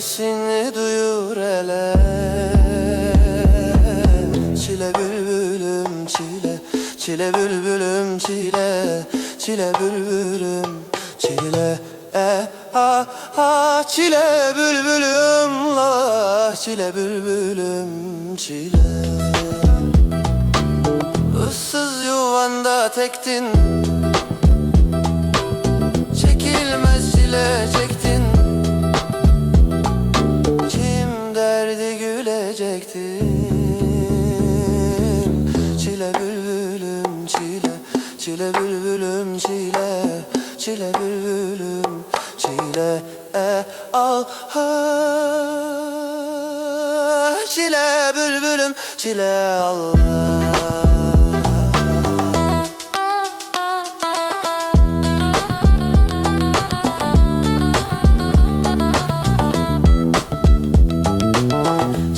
sesini duyur hele. Çile bülbülüm çile, çile bülbülüm çile, çile bülbülüm çile. Çile bülbülüm la, çile bülbülüm çile. Issız yuvanda tektin, çekilmez çile çektin. Kim derdi gülecektin. Çile bülbülüm çile, çile bülbülüm çile, çile bülbülüm çile. Çile bülbülüm çile Allah.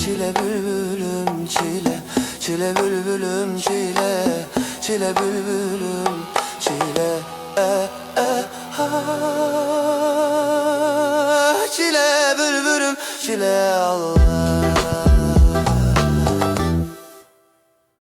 Çile bülbülüm çile, çile bülbülüm çile, çile bülbülüm çile. Çile bülbülüm çile Allah.